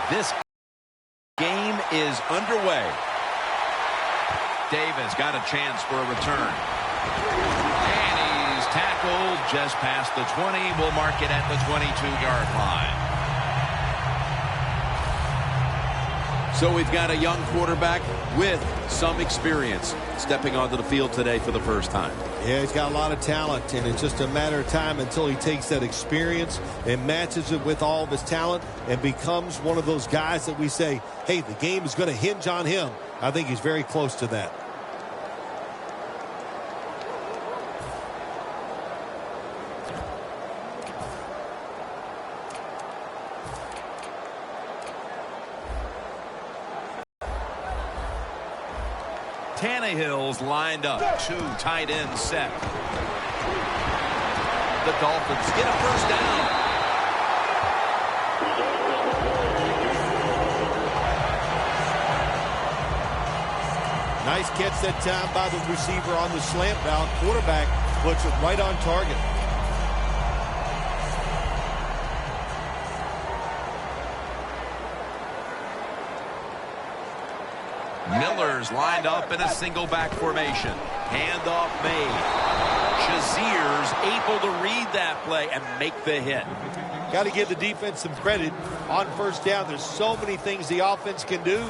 This game is underway. Davis got a chance for a return. And he's tackled just past the 20. We'll mark it at the 22-yard line. So we've got a young quarterback with some experience stepping onto the field today for the first time. Yeah, he's got a lot of talent, and it's just a matter of time until he takes that experience and matches it with all of his talent and becomes one of those guys that we say, hey, the game is going to hinge on him. I think he's very close to that. Tannehill's lined up. 2 tight ends set. The Dolphins get a first down. Nice catch that time by the receiver on the slant route. Quarterback puts it right on target. Miller's lined up in a single back formation. Handoff made. Shazier's able to read that play and make the hit. Got to give the defense some credit on first down. There's so many things the offense can do.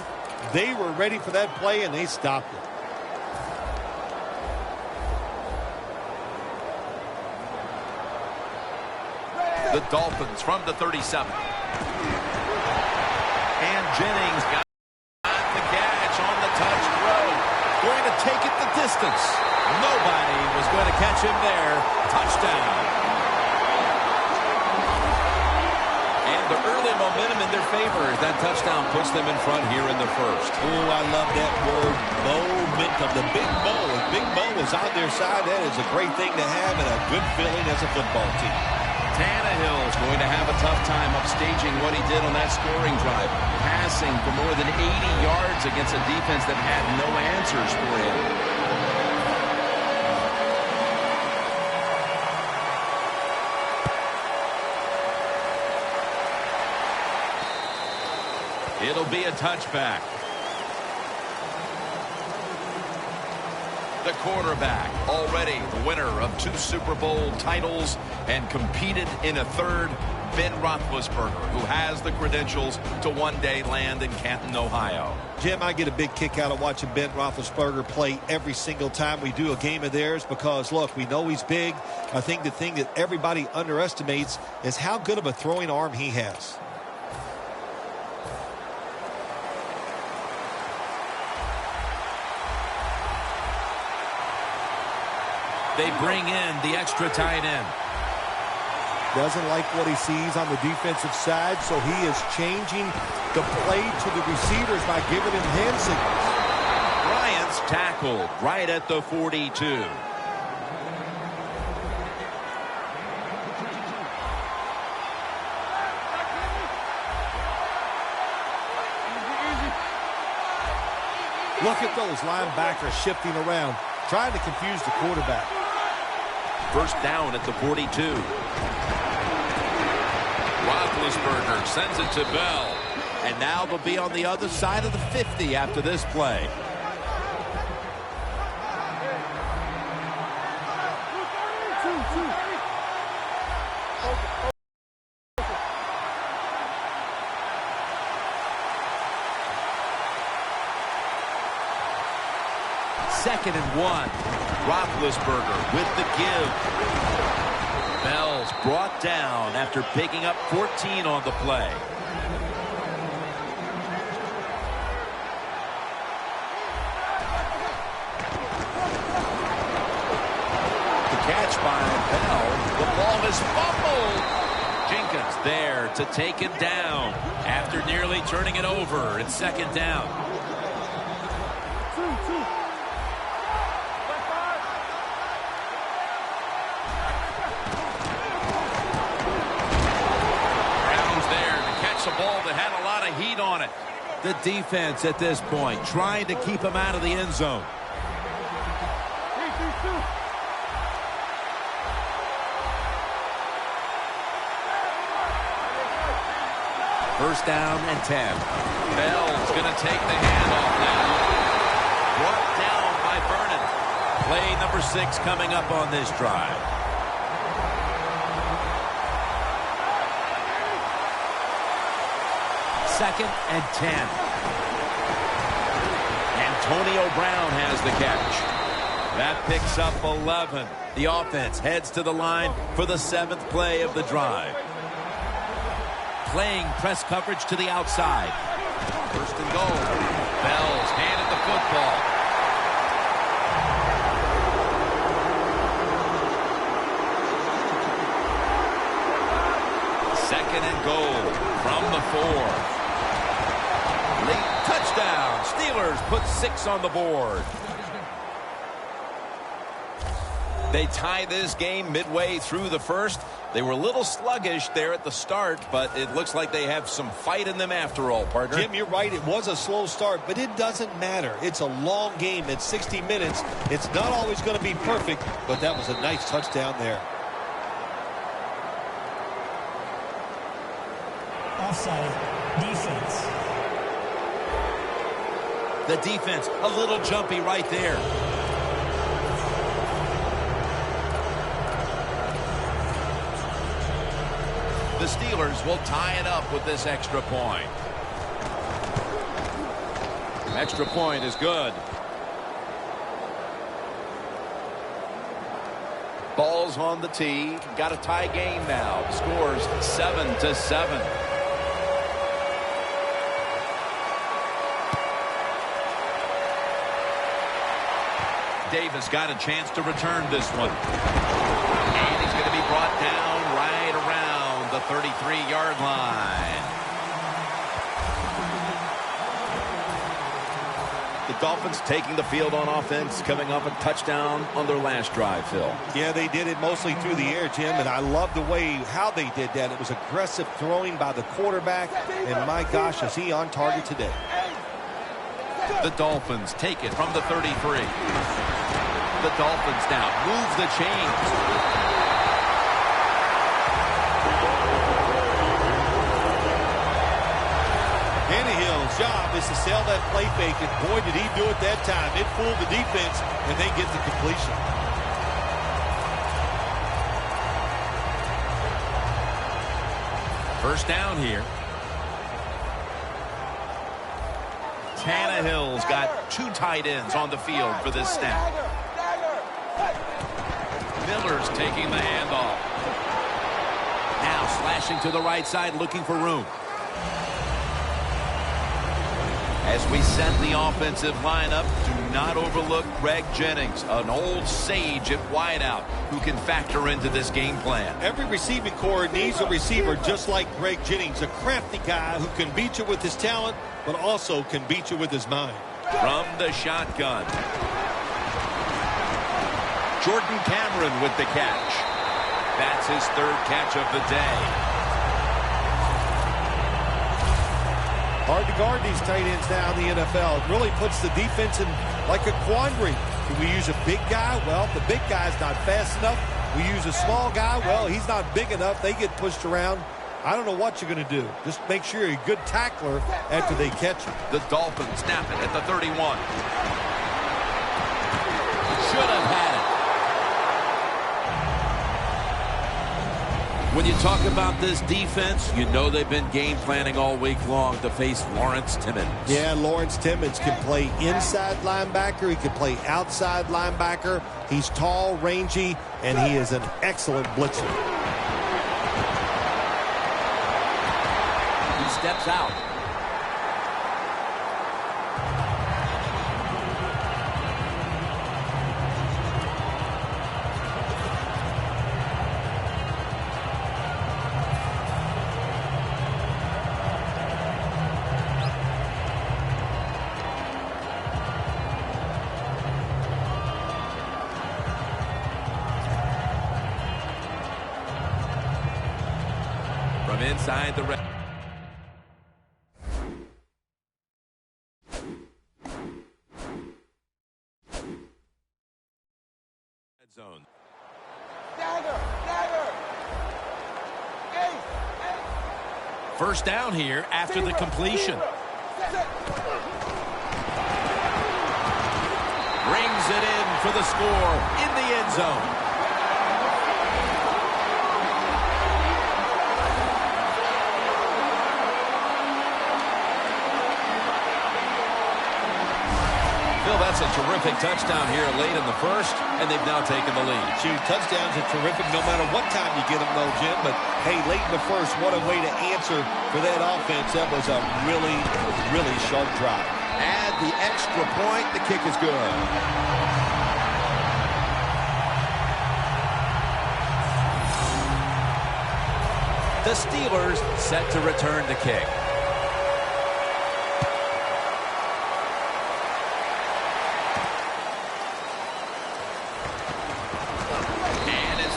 They were ready for that play, and they stopped it. The Dolphins from the 37. And Jennings got the catch on the touch throw. Going to take it the distance. Nobody was going to catch him there. Touchdown. And the early momentum in their favor as that touchdown puts them in front here in the first. Oh, I love that word, momentum. The big Mo. If Big Mo is on their side, that is a great thing to have and a good feeling as a football team. Tannehill's going to have a tough time upstaging what he did on that scoring drive. Passing for more than 80 yards against a defense that had no answers for him. It'll be a touchback. The quarterback, already the winner of 2 Super Bowl titles and competed in a third, Ben Roethlisberger, who has the credentials to one day land in Canton, Ohio. Jim, I get a big kick out of watching Ben Roethlisberger play every single time we do a game of theirs because, look, we know he's big. I think the thing that everybody underestimates is how good of a throwing arm he has. They bring in the extra tight end. Doesn't like what he sees on the defensive side, so he is changing the play to the receivers by giving him hand signals. Bryant's tackled right at the 42. Look at those linebackers shifting around, trying to confuse the quarterback. First down at the 42. Roethlisberger sends it to Bell. And now they'll be on the other side of the 50 after this play. Second and 1. Roethlisberger with the give. Bell's brought down after picking up 14 on the play. The catch by Bell. The ball is fumbled. Jenkins there to take him down after nearly turning it over. It's second down. A ball that had a lot of heat on it. The defense at this point trying to keep him out of the end zone. First down and 10. Bell's going to take the handoff now. Brought down by Vernon. Play number 6 coming up on this drive. Second and 10. Antonio Brown has the catch. That picks up 11. The offense heads to the line for the 7th play of the drive. Playing press coverage to the outside. First and goal. Bell's handed the football. Second and goal from the 4. Late touchdown. Steelers put 6 on the board. They tie this game midway through the first. They were a little sluggish there at the start, but it looks like they have some fight in them after all, partner. Jim, you're right. It was a slow start, but it doesn't matter. It's a long game. It's 60 minutes. It's not always going to be perfect, but that was a nice touchdown there. Offside. Defense. The defense, a little jumpy right there. The Steelers will tie it up with this extra point. Extra point is good. Ball's on the tee. Got a tie game now. Scores 7-7. Davis got a chance to return this one. And he's going to be brought down right around the 33-yard line. The Dolphins taking the field on offense, coming off a touchdown on their last drive, Phil. Yeah, they did it mostly through the air, Jim, and I love the way how they did that. It was aggressive throwing by the quarterback, and my gosh, is he on target today. The Dolphins take it from the 33. The Dolphins now move the chains. Tannehill's job is to sell that play fake, and boy, did he do it that time. It fooled the defense, and they get the completion. First down here. Tannehill's got 2 tight ends on the field for this snap. Miller's taking the handoff. Now slashing to the right side, looking for room. As we set the offensive lineup, do not overlook Greg Jennings, an old sage at wideout who can factor into this game plan. Every receiving corps needs a receiver just like Greg Jennings, a crafty guy who can beat you with his talent, but also can beat you with his mind. From the shotgun. Jordan Cameron with the catch. That's his 3rd catch of the day. Hard to guard these tight ends now in the NFL. It really puts the defense in like a quandary. Do we use a big guy? Well, the big guy's not fast enough. We use a small guy. Well, he's not big enough. They get pushed around. I don't know what you're going to do. Just make sure you're a good tackler after they catch you. The Dolphins snap it at the 31. Should have had it. When you talk about this defense, you know they've been game planning all week long to face Lawrence Timmons. Yeah, Lawrence Timmons can play inside linebacker. He can play outside linebacker. He's tall, rangy, and he is an excellent blitzer. He steps out. From inside the red zone. First down here after the completion. Brings it in for the score in the end zone. Phil, that's a terrific touchdown here late in the first, and they've now taken the lead. Shoot, touchdowns are terrific no matter what time you get them, though, Jim. But, hey, late in the first, what a way to answer for that offense. That was a really, really sharp drive. Add the extra point. The kick is good. The Steelers set to return the kick.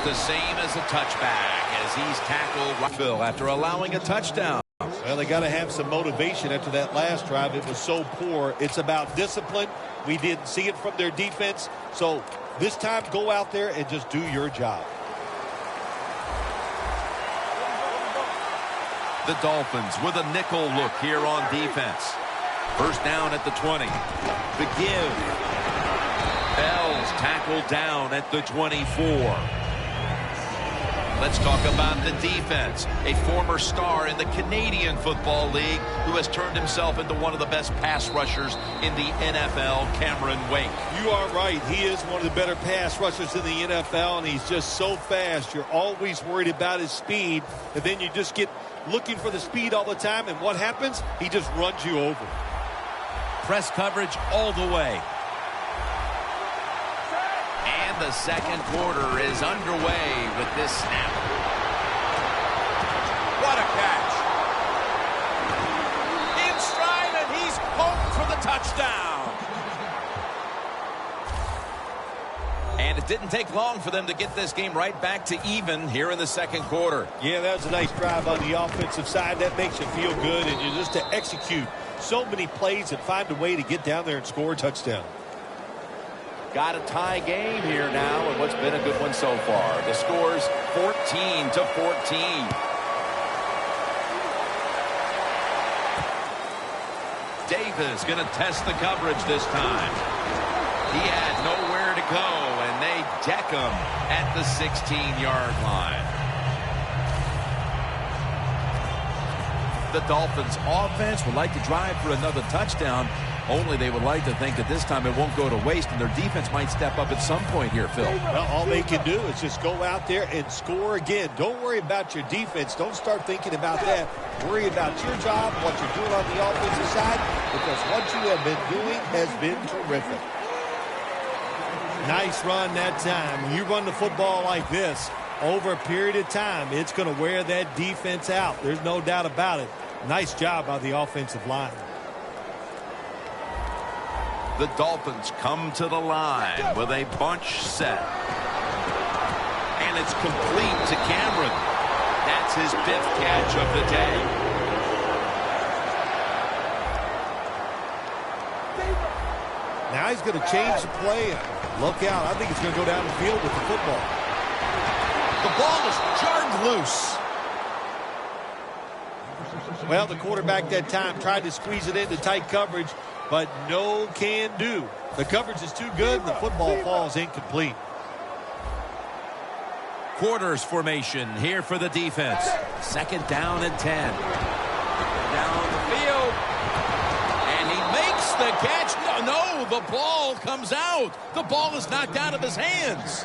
The same as a touchback as he's tackled Phil after allowing a touchdown. Well, they got to have some motivation after that last drive. It was so poor. It's about discipline. We didn't see it from their defense. So this time, go out there and just do your job. The Dolphins with a nickel look here on defense. First down at the 20. The give. Bell's tackled down at the 24. Let's talk about the defense. A former star in the Canadian Football League who has turned himself into one of the best pass rushers in the NFL, Cameron Wake. You are right. He is one of the better pass rushers in the NFL, and he's just so fast. You're always worried about his speed, and then you just get looking for the speed all the time, and what happens? He just runs you over. Press coverage all the way. The second quarter is underway with this snap. What a catch. In stride, and he's home for the touchdown. And it didn't take long for them to get this game right back to even here in the second quarter. Yeah, that was a nice drive on the offensive side. That makes you feel good, and you just to execute so many plays and find a way to get down there and score a touchdown. Got a tie game here now, and what's been a good one so far. The score's 14-14. Davis going to test the coverage this time. He had nowhere to go, and they deck him at the 16-yard line. The Dolphins offense would like to drive for another touchdown, only they would like to think that this time it won't go to waste, and their defense might step up at some point here, Phil. Well, all they can do is just go out there and score again. Don't worry about your defense. Don't start thinking about that. Worry about your job, what you're doing on the offensive side, because what you have been doing has been terrific. Nice run that time. When you run the football like this, over a period of time, it's going to wear that defense out. There's no doubt about it. Nice job by the offensive line. The Dolphins come to the line with a bunch set. And it's complete to Cameron. That's his 5th catch of the day. Now he's going to change the play. Look out. I think he's going to go down the field with the football. The ball is jarred loose. Well, the quarterback that time tried to squeeze it into tight coverage, but no can do. The coverage is too good, and the football falls incomplete. Quarters formation here for the defense. Second down and 10. Down the field. And he makes the catch. No, the ball comes out. The ball is knocked out of his hands.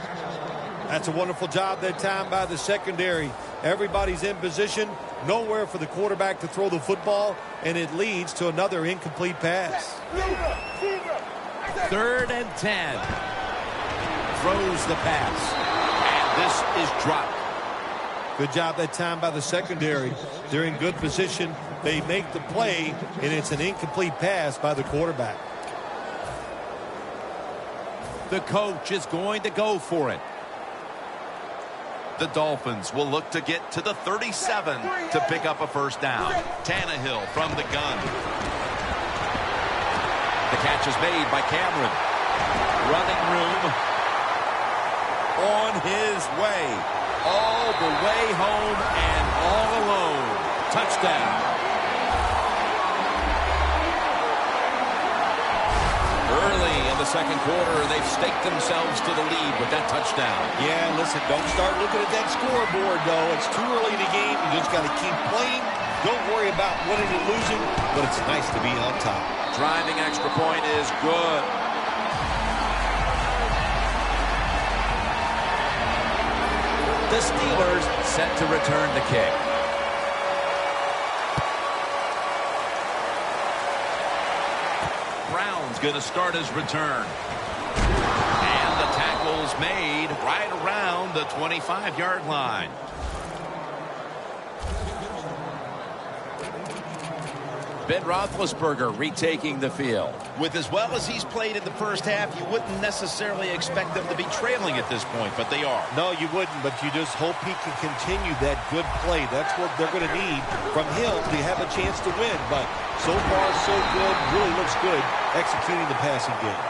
That's a wonderful job that time by the secondary. Everybody's in position. Nowhere for the quarterback to throw the football, and it leads to another incomplete pass. 3rd and 10. Throws the pass. And this is dropped. Good job that time by the secondary. They're in good position. They make the play, and it's an incomplete pass by the quarterback. The coach is going to go for it. The Dolphins will look to get to the 37 to pick up a first down. Tannehill from the gun. The catch is made by Cameron. Running room on his way. All the way home and all alone. Touchdown. Early in the second quarter, they've staked themselves to the lead with that touchdown. Yeah, listen, don't start looking at that scoreboard, though. It's too early in the game. You just got to keep playing. Don't worry about winning or losing, but it's nice to be on top. Driving extra point is good. The Steelers set to return the kick. Brown's going to start his return. And the tackle's made right around the 25-yard line. Ben Roethlisberger retaking the field. With as well as he's played in the first half, you wouldn't necessarily expect them to be trailing at this point, but they are. No, you wouldn't, but you just hope he can continue that good play. That's what they're going to need from him to have a chance to win. But so far, so good. Really looks good executing the passing game.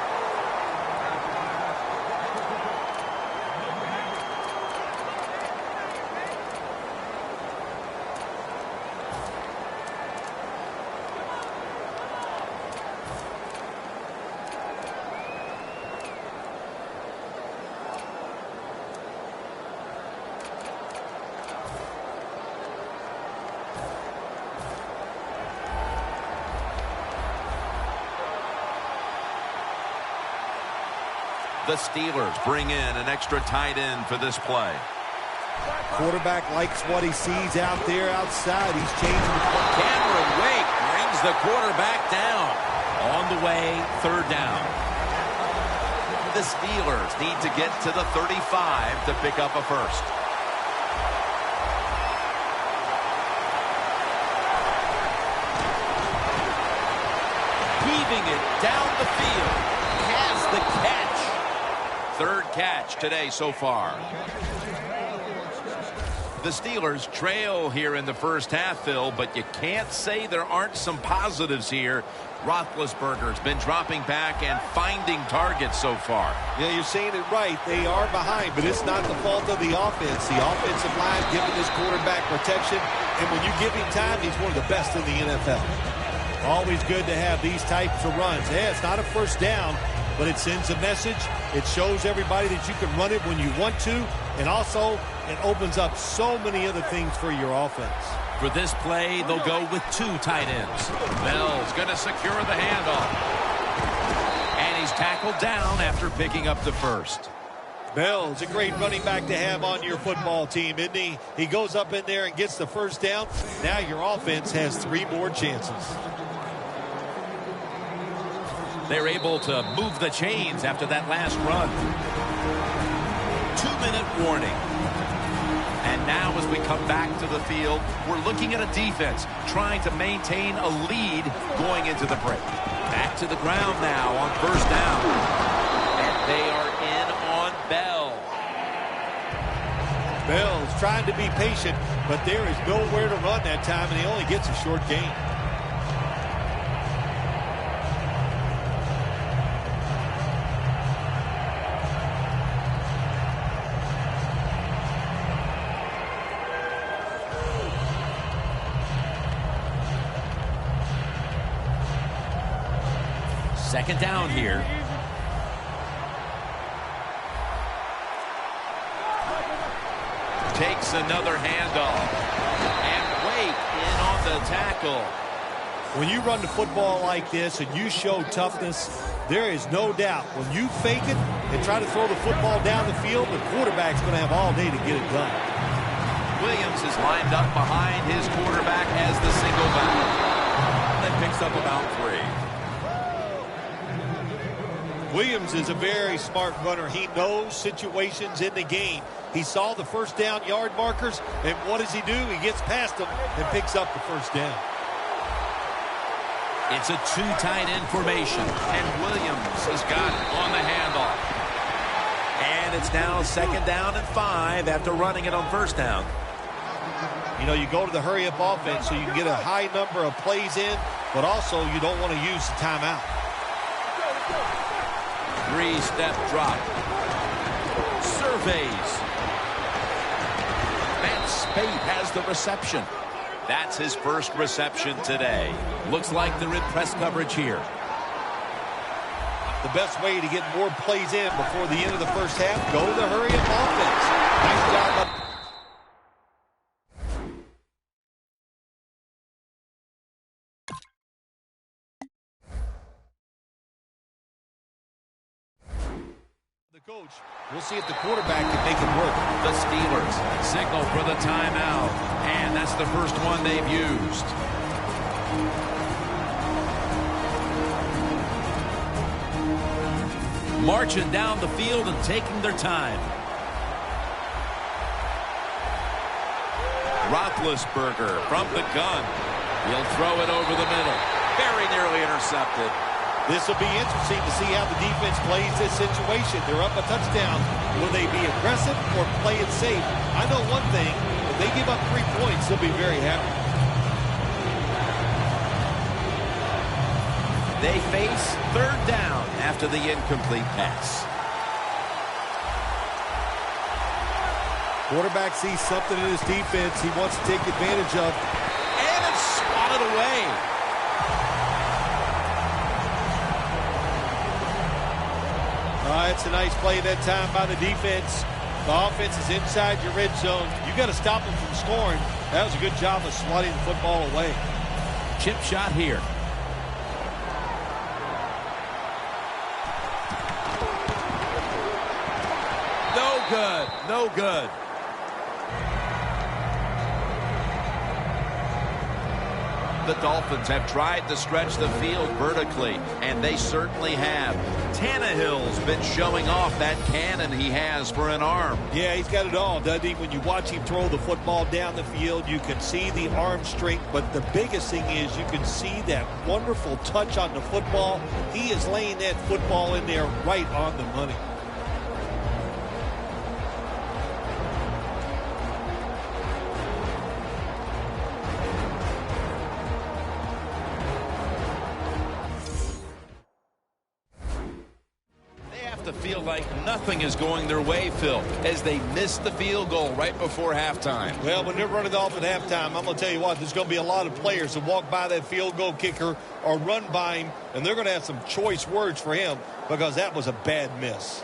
The Steelers bring in an extra tight end for this play. Quarterback likes what he sees out there outside. He's changing the play. Cameron Wake brings the quarterback down. On the way, third down. The Steelers need to get to the 35 to pick up a first. Weaving it down the field. Has the catch. Third catch today so far. The Steelers trail here in the first half, Phil, but you can't say there aren't some positives here. Roethlisberger's been dropping back and finding targets so far. Yeah, you're saying it right. They are behind, but it's not the fault of the offense. The offensive line giving this quarterback protection, and when you give him time, he's one of the best in the NFL. Always good to have these types of runs. Yeah, it's not a first down, but it sends a message. It shows everybody that you can run it when you want to, and also it opens up so many other things for your offense. For this play, they'll go with two tight ends. Bell's going to secure the handoff. And he's tackled down after picking up the first. Bell's a great running back to have on your football team, isn't he? He goes up in there and gets the first down. Now your offense has 3 more chances. They're able to move the chains after that last run. 2-minute warning. And now as we come back to the field, we're looking at a defense trying to maintain a lead going into the break. Back to the ground now on first down. And they are in on Bell. Bell's trying to be patient, but there is nowhere to run that time, and he only gets a short gain. Second down here. Takes another handoff. And Wake in on the tackle. When you run the football like this and you show toughness, there is no doubt when you fake it and try to throw the football down the field, the quarterback's going to have all day to get it done. Williams is lined up behind his quarterback as the single back. That picks up about 3. Williams is a very smart runner. He knows situations in the game. He saw the first down yard markers, and what does he do? He gets past them and picks up the first down. It's a 2 tight end formation, and Williams has got it on the handoff. And it's now second down and 5 after running it on first down. You know, you go to the hurry-up offense so you can get a high number of plays in, but also you don't want to use the timeout. 3-step drop. Surveys. Matt Spate has the reception. That's his first reception today. Looks like they're in press coverage here. The best way to get more plays in before the end of the first half, go to the hurry-up offense. Nice job by the coach. We'll see if the quarterback can make it work. The Steelers signal for the timeout, and that's the first one they've used. Marching down the field and taking their time. Roethlisberger from the gun. He'll throw it over the middle. Very nearly intercepted. This will be interesting to see how the defense plays this situation. They're up a touchdown. Will they be aggressive or play it safe? I know one thing. If they give up 3 points, they'll be very happy. They face third down after the incomplete pass. Quarterback sees something in his defense he wants to take advantage of. And it's swatted away. It's a nice play that time by the defense. The offense is inside your red zone. You got to stop them from scoring. That was a good job of swatting the football away. Chip shot here. No good. No good. The Dolphins have tried to stretch the field vertically, and they certainly have. Tannehill's been showing off that cannon he has for an arm. Yeah, he's got it all, doesn't he? When you watch him throw the football down the field, you can see the arm strength, but the biggest thing is you can see that wonderful touch on the football. He is laying that football in there right on the money. Feel like nothing is going their way, Phil, as they missed the field goal right before halftime. Well, when they're running off at halftime, I'm going to tell you what, there's going to be a lot of players that walk by that field goal kicker or run by him, and they're going to have some choice words for him because that was a bad miss.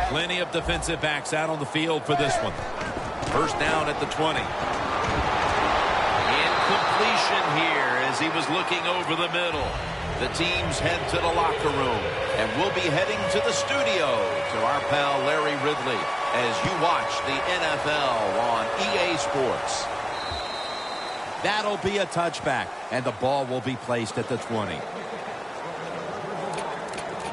Plenty of defensive backs out on the field for this one. First down at the 20. Completion here as he was looking over the middle. The teams head to the locker room, and we'll be heading to the studio to our pal Larry Ridley as you watch the NFL on EA Sports. That'll be a touchback, and the ball will be placed at the 20.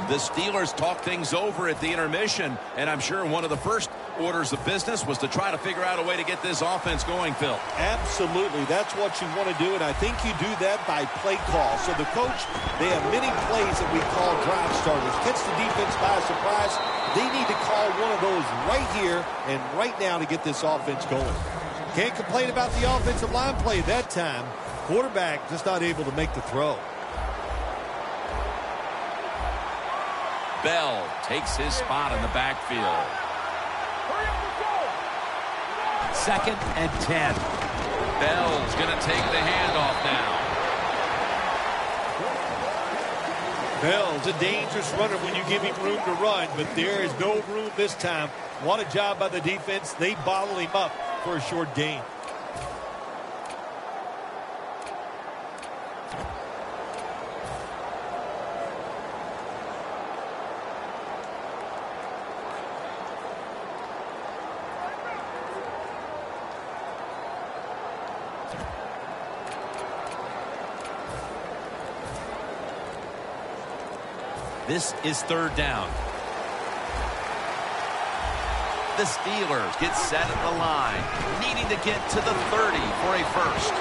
The Steelers talk things over at the intermission, and I'm sure one of the first orders of business was to try to figure out a way to get this offense going, Phil. Absolutely. That's what you want to do, and I think you do that by play call. So the coach, they have many plays that we call drive starters. Catch the defense by surprise. They need to call one of those right here and right now to get this offense going. Can't complain about the offensive line play that time. Quarterback just not able to make the throw. Bell takes his spot in the backfield. Second and 10. Bell's going to take the handoff now. Bell's a dangerous runner when you give him room to run, but there is no room this time. What a job by the defense. They bottle him up for a short gain. This is third down. The Steelers get set at the line, needing to get to the 30 for a first.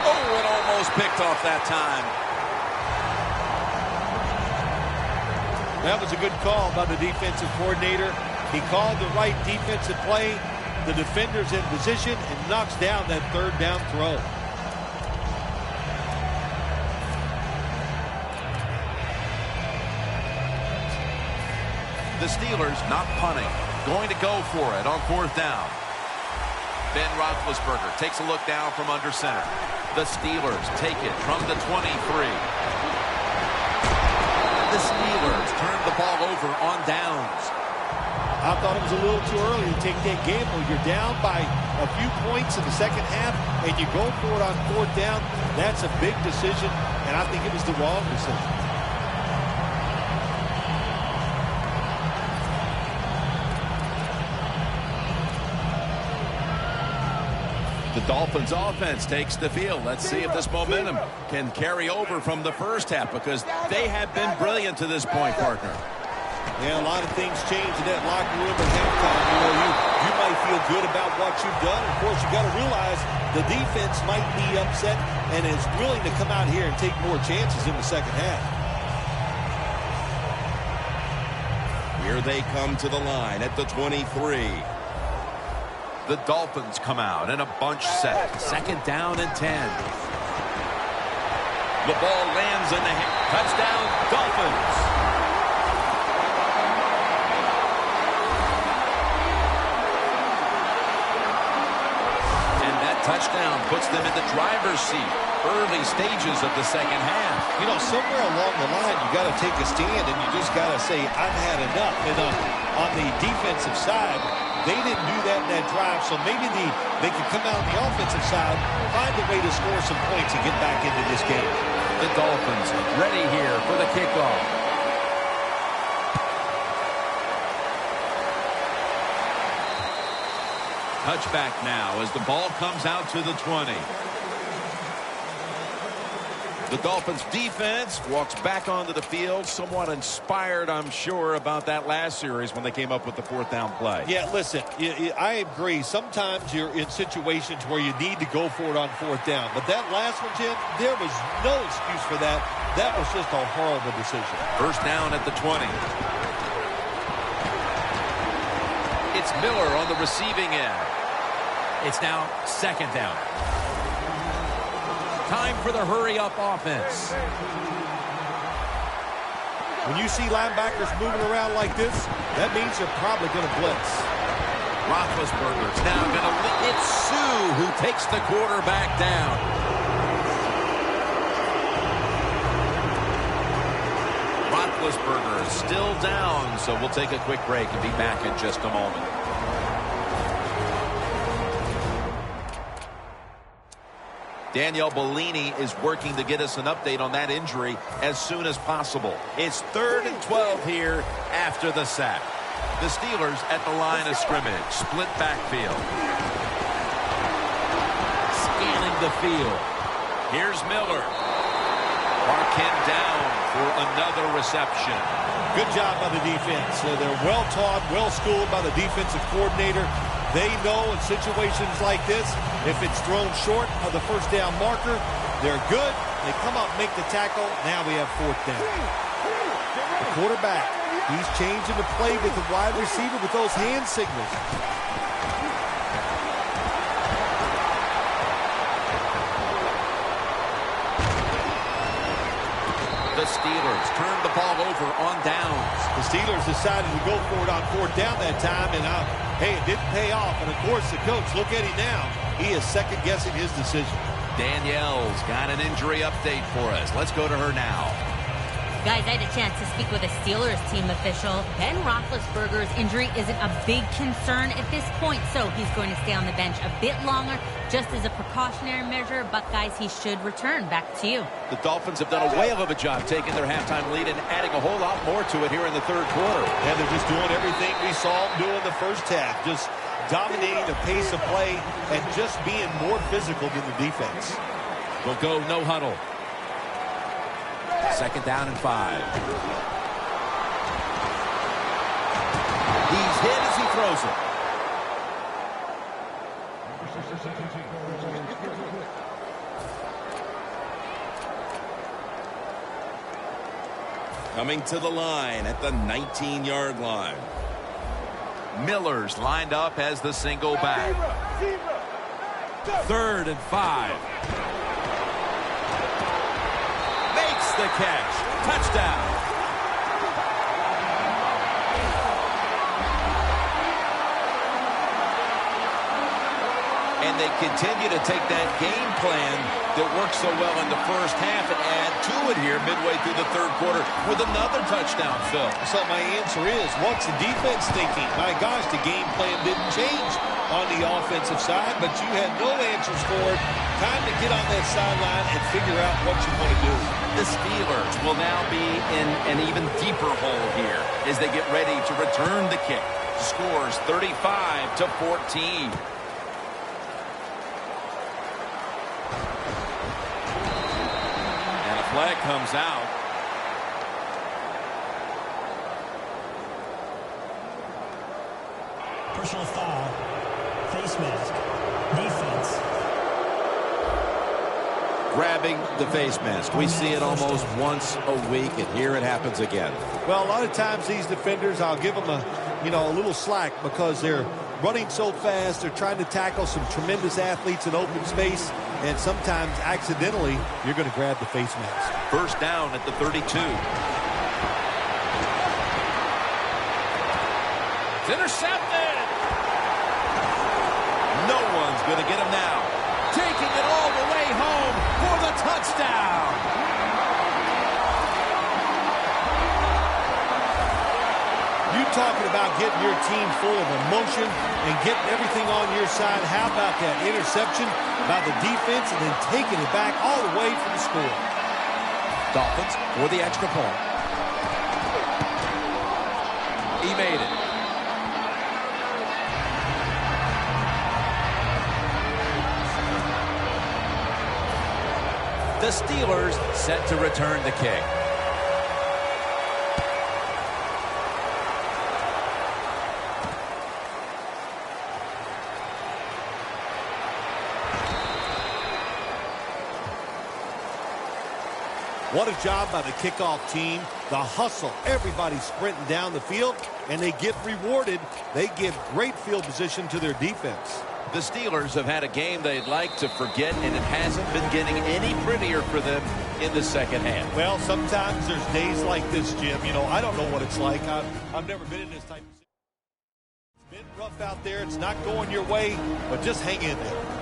Oh, it almost picked off that time. That was a good call by the defensive coordinator. He called the right defensive play. The defender's in position and knocks down that third down throw. The Steelers not punting. Going to go for it on 4th down. Ben Roethlisberger takes a look down from under center. The Steelers take it from the 23. The Steelers turn the ball over on downs. I thought it was a little too early to take that gamble. You're down by a few points in the second half, and you go for it on 4th down. That's a big decision, and I think it was the wrong decision. The Dolphins offense takes the field. Let's see if this momentum can carry over from the first half, because they have been brilliant to this point, partner. Yeah, a lot of things change in that locker room at halftime. You might feel good about what you've done. Of course, you've got to realize the defense might be upset and is willing to come out here and take more chances in the second half. Here they come to the line at the 23. The Dolphins come out in a bunch set. 2nd down and 10. The ball lands in the hand. Touchdown, Dolphins. And that touchdown puts them in the driver's seat. Early stages of the second half. You know, somewhere along the line, you got to take a stand, and you just got to say, I've had enough. And on the defensive side, they didn't do that in that drive, so maybe they can come out on the offensive side, find a way to score some points and get back into this game. The Dolphins ready here for the kickoff. Touchback now as the ball comes out to the 20. The Dolphins defense walks back onto the field, somewhat inspired, I'm sure, about that last series when they came up with the 4th down play. Yeah, listen, I agree. Sometimes you're in situations where you need to go for it on 4th down. But that last one, Jim, there was no excuse for that. That was just a horrible decision. 1st down at the 20. It's Miller on the receiving end. It's now 2nd down. Time for the hurry-up offense. When you see linebackers moving around like this, that means they're probably going to blitz. Roethlisberger's now going to lead. It's Sue who takes the quarterback down. Roethlisberger is still down, so we'll take a quick break and be back in just a moment. Danielle Bellini is working to get us an update on that injury as soon as possible. It's 3rd and 12 here after the sack. The Steelers at the line of scrimmage. Split backfield. Scanning the field. Here's Miller. Markin down for another reception. Good job by the defense. They're well-taught, well-schooled by the defensive coordinator. They know in situations like this, if it's thrown short of the 1st down marker, they're good. They come up, make the tackle. Now we have 4th down. The quarterback, he's changing the play with the wide receiver with those hand signals. The Steelers turn the ball over on downs. The Steelers decided to go for it on 4th down that time, and hey, it didn't pay off. And, of course, the coach, look at him now. He is second-guessing his decision. Danielle's got an injury update for us. Let's go to her now. Guys, I had a chance to speak with a Steelers team official. Ben Roethlisberger's injury isn't a big concern at this point, so he's going to stay on the bench a bit longer, just as a precautionary measure. But, guys, he should return. Back to you. The Dolphins have done a whale of a job taking their halftime lead and adding a whole lot more to it here in the 3rd quarter. And they're just doing everything we saw them do in the first half, just dominating the pace of play and just being more physical than the defense. We'll go no huddle. 2nd down and 5. He's hit as he throws it. Coming to the line at the 19-yard line. Miller's lined up as the single back. 3rd and 5. Makes the catch. Touchdown. they continue to take that game plan that worked so well in the first half and add to it here midway through the third quarter with another touchdown, Phil. So my answer is, what's the defense thinking? My gosh, the game plan didn't change on the offensive side, but you had no answers for it. Time to get on that sideline and figure out what you want to do. The Steelers will now be in an even deeper hole here as they get ready to return the kick. Scores 35-14. And a flag comes out. Personal foul. Face mask. Defense. Grabbing the face mask. We see it almost once a week, and here it happens again. Well, a lot of times these defenders, I'll give them a little slack because they're running so fast. They're trying to tackle some tremendous athletes in open space, and sometimes accidentally you're going to grab the face mask. First down at the 32. It's intercepted. No one's going to get him now. Taking it all the way home for the touchdown. You talking about getting your team full of emotion and getting everything on your side. How about that interception by the defense and then taking it back all the way for the score? Dolphins for the extra point. He made it. The Steelers set to return the kick. What a job by the kickoff team. The hustle. Everybody's sprinting down the field, and they get rewarded. They give great field position to their defense. The Steelers have had a game they'd like to forget, and it hasn't been getting any prettier for them in the second half. Well, sometimes there's days like this, Jim. You know, I don't know what it's like. I've never been in this type of situation. It's been rough out there. It's not going your way, but just hang in there.